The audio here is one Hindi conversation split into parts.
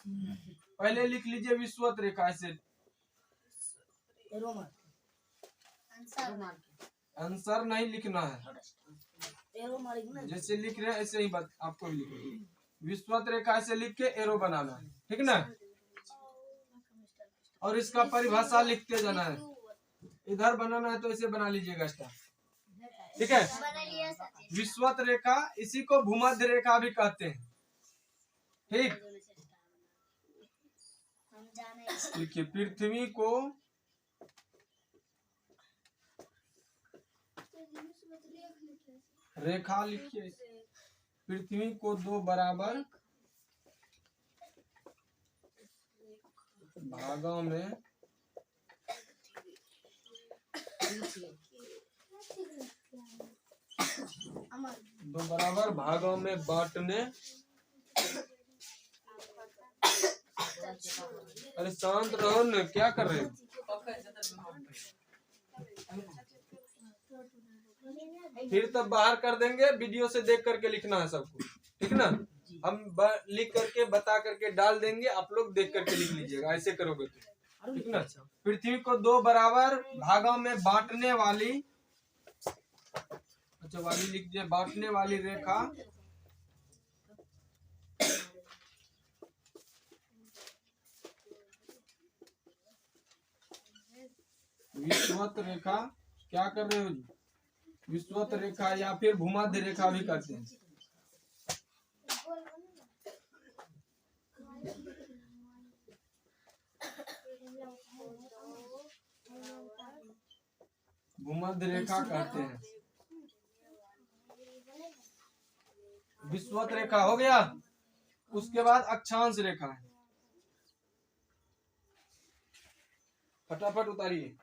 पहले लिख लीजिए विषुवत रेखा ऐसे। आंसर नहीं लिखना है, जैसे लिख रहे हैं ऐसे ही आपको भी लिखना है। विषुवत रेखा ऐसे लिख के एरो बनाना है, ठीक ना। और इसका परिभाषा लिखते जाना है। इधर बनाना है तो ऐसे बना लीजिएगा स्टार, ठीक है। विषुवत रेखा इसी को भूमध्य रेखा भी कहते हैं, ठीक। लिखिए पृथ्वी को रेखा, लिखिए पृथ्वी को दो बराबर भागों में बांटने। अरे शांत रहो न, क्या कर रहे हो। फिर तब बाहर कर देंगे, वीडियो से देख करके लिखना है सबको, ठीक ना। हम लिख करके बता करके डाल देंगे, आप लोग देख करके लिख लीजिएगा, ऐसे करोगे तो, ठीक ना। पृथ्वी को दो बराबर भागों में बांटने वाली, अच्छा वाली लिख दिए, बांटने वाली रेखा विषुवत रेखा। क्या कर रहे हो जी, विषुवत रेखा या फिर भूमध्य रेखा भी कहते हैं। भूमध्य रेखा कहते हैं। विषुवत रेखा हो गया, उसके बाद अक्षांश रेखा है, फटाफट उतारिए।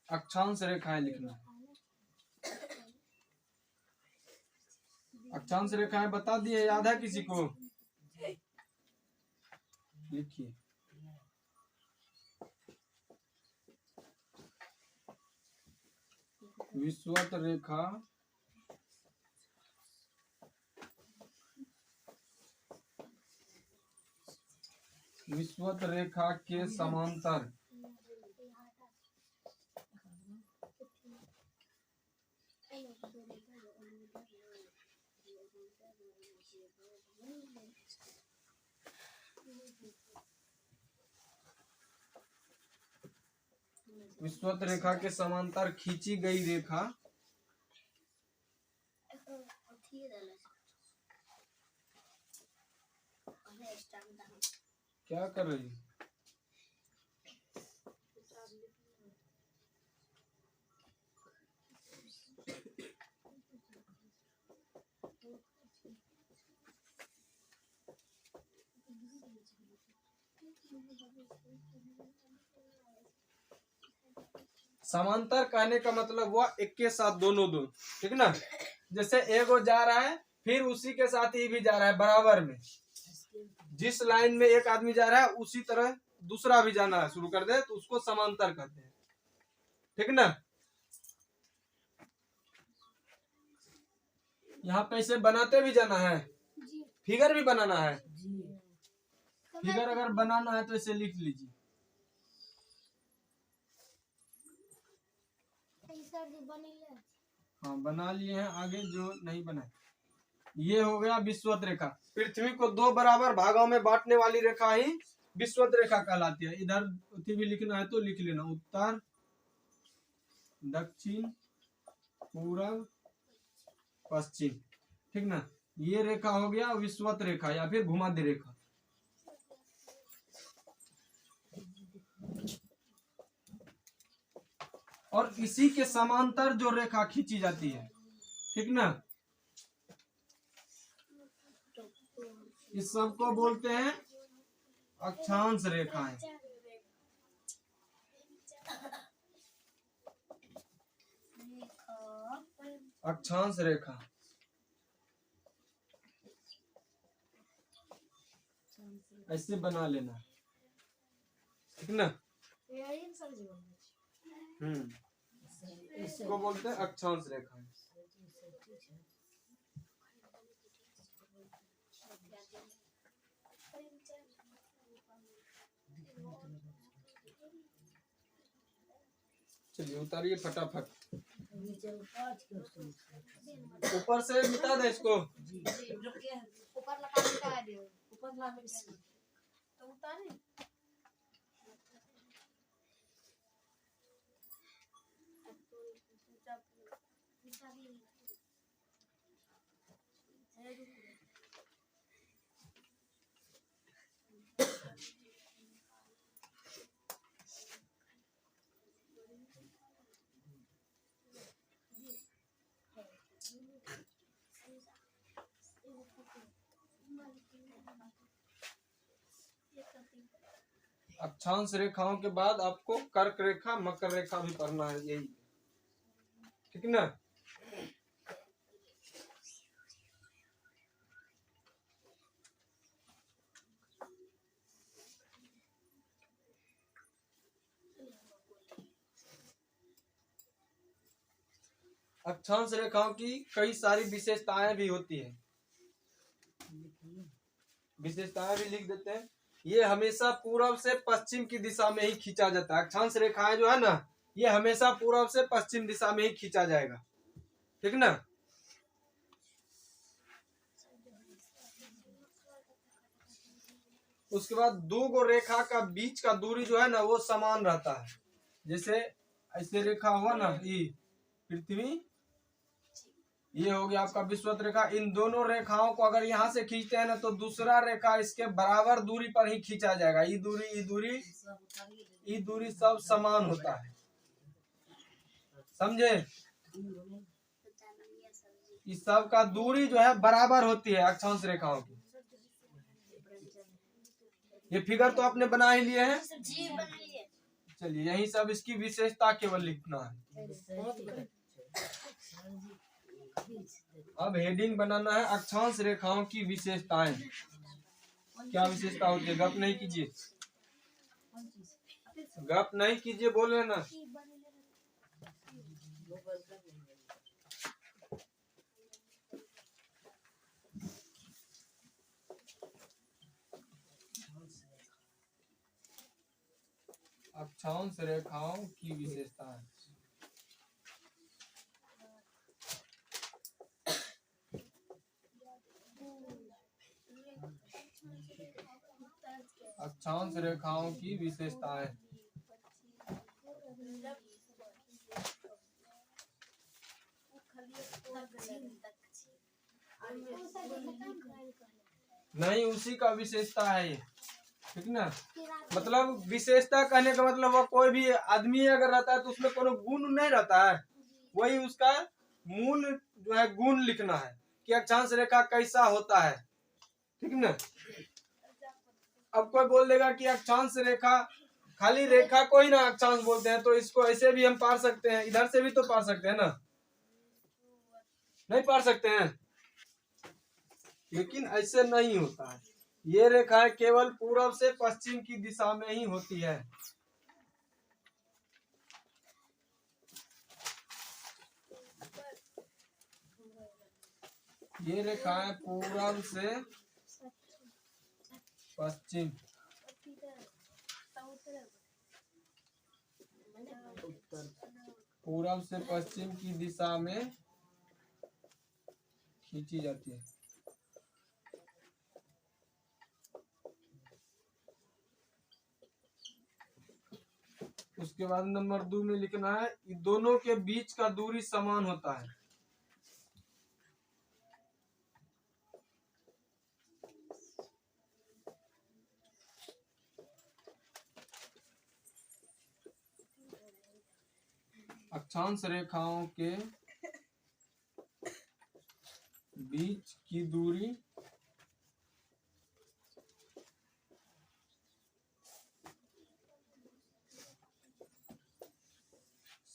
अक्षांश रेखाएं लिखना। अक्षांश रेखाएं बता दिए, याद है किसी को। लिखिए विषुवत रेखा विषुवत रेखा के समांतर विषुवत रेखा के समांतर खींची गई रेखा क्या कर रही है। समांतर कहने का मतलब हुआ एक के साथ दोनों दो, ठीक ना। जैसे एगो जा रहा है, फिर उसी के साथ ही भी जा रहा है बराबर में। जिस लाइन में एक आदमी जा रहा है उसी तरह दूसरा भी जाना शुरू कर दे तो उसको समांतर कहते हैं, ठीक ना। यहाँ पे इसे बनाते भी जाना है, फिगर भी बनाना है। फिगर अगर बनाना है तो इसे लिख लीजिए। हाँ बना लिए हैं, आगे जो नहीं बना। ये हो गया विषुवत रेखा। पृथ्वी को दो बराबर भागों में बांटने वाली रेखा ही विषुवत रेखा कहलाती है। इधर भी लिखना है तो लिख लेना, उत्तर दक्षिण पूर्व पश्चिम, ठीक ना। ये रेखा हो गया विषुवत रेखा या फिर भूमध्य रेखा। और इसी के समांतर जो रेखा खींची जाती है, ठीक ना, इस सब को बोलते हैं अक्षांश रेखाएं। अक्षांश रेखा ऐसे बना लेना, ठीक ना। इसको बोलते हैं अक्षांश रेखा। चलिए उतारिए फटाफट, ऊपर से मिटा दे इसको। ऊपर लगा दे, ऊपर लगा तो उतारे। अक्षांश रेखाओं के बाद आपको कर्क रेखा मकर रेखा भी पढ़ना है, यही ठीक ना। अक्षांश रेखाओं की कई सारी विशेषताएं भी होती है, विशेषताएं भी लिख देते हैं। ये हमेशा पूर्व से पश्चिम की दिशा में ही खींचा जाता है। अक्षांश रेखाएं जो है ना, ये हमेशा पूर्व से पश्चिम दिशा में ही खींचा जाएगा, ठीक ना। उसके बाद दो गो रेखा का बीच का दूरी जो है ना वो समान रहता है। जैसे ऐसे रेखा हुआ ना, ये पृथ्वी, ये हो गया आपका विषुवत रेखा। इन दोनों रेखाओं को अगर यहाँ से खींचते हैं ना तो दूसरा रेखा इसके बराबर दूरी पर ही खींचा जाएगा। ये दूरी सब समान होता है, समझे। इस सब का दूरी जो है बराबर होती है अक्षांश रेखाओं की। ये फिगर तो आपने बना ही लिए हैं जी, बना लिए। चलिए यही सब इसकी विशेषता केवल लिखना है। अब हेडिंग बनाना है अक्षांश रेखाओं की विशेषताएं। क्या विशेषता होती है? गप नहीं कीजिए, गप नहीं कीजिए, बोल रहे ना। अक्षांश रेखाओं की विशेषताएं। अक्षांश रेखाओं की विशेषताएं। नहीं, उसी का विशेषता है ये, ठीक ना। मतलब विशेषता कहने का मतलब वो कोई भी आदमी अगर रहता है तो उसमें कोनो गुण नहीं रहता है, वही उसका मूल जो है गुण लिखना है कि अक्षांश रेखा कैसा होता है, ठीक ना। अब कोई बोल देगा कि अक्षांश रेखा, खाली रेखा को ही ना अक्षांश बोलते हैं, तो इसको ऐसे भी हम पार सकते हैं, इधर से भी तो पार सकते हैं ना, नहीं पार सकते हैं। लेकिन ऐसे नहीं होता है, ये रेखाएं केवल पूर्व से पश्चिम की दिशा में ही होती है। ये रेखाएं पूर्व से पश्चिम, पूर्व से पश्चिम की दिशा में खींची जाती है। उसके बाद नंबर 2 में लिखना है दोनों के बीच का दूरी समान होता है। अक्षांश रेखाओं के बीच की दूरी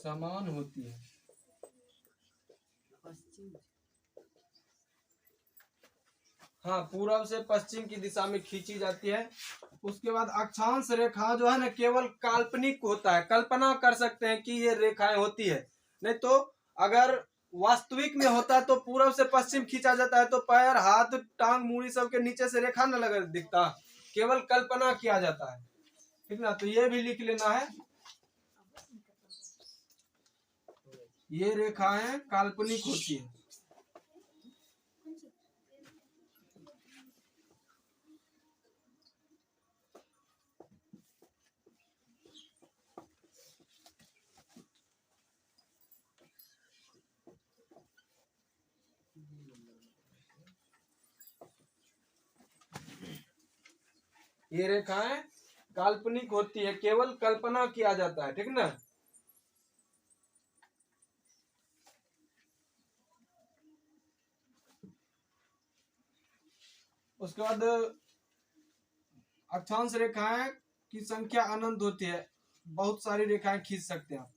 समान होती है। हाँ, पूरब से पश्चिम की दिशा में खींची जाती है। उसके बाद अक्षांश रेखा जो है ना केवल काल्पनिक होता है, कल्पना कर सकते हैं कि ये रेखाएं होती है, नहीं तो अगर वास्तविक में होता है तो पूरब से पश्चिम खींचा जाता है तो पैर, हाथ, टांग, मूड़ी सब के नीचे से रेखा न लगा दिखता, केवल कल्पना किया जाता है। ठीक ना, तो ये भी लिख लेना है, ये रेखाएं काल्पनिक होती है। ये रेखाएं काल्पनिक होती है, केवल कल्पना किया जाता है। ठीक ना, उसके बाद अक्षांश रेखाएं की संख्या अनंत होती है, बहुत सारी रेखाएं खींच सकते हैं आप।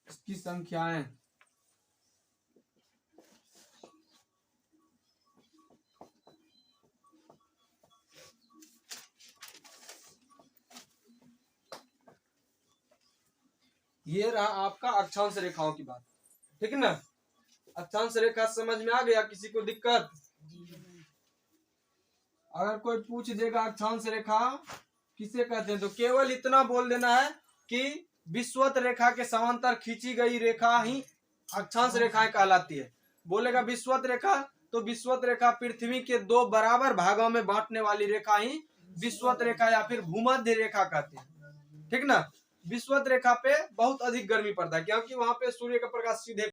इसकी संख्याएं ये रहा आपका अक्षांश रेखाओं की बात। ठीक ना, अक्षांश रेखा समझ में आ गया? किसी को दिक्कत? अगर कोई पूछ देगा अक्षांश रेखा किसे कहते हैं तो केवल इतना बोल देना है कि विषुवत रेखा के समांतर खींची गई रेखा ही अक्षांश रेखाएं कहलाती है। बोलेगा विषुवत रेखा तो विषुवत रेखा पृथ्वी के दो बराबर भागों में बांटने वाली रेखा ही विषुवत रेखा या फिर भूमध्य रेखा कहते हैं। ठीक ना, विषुवत रेखा पे बहुत अधिक गर्मी पड़ता है क्योंकि वहां पे सूर्य का प्रकाश सीधे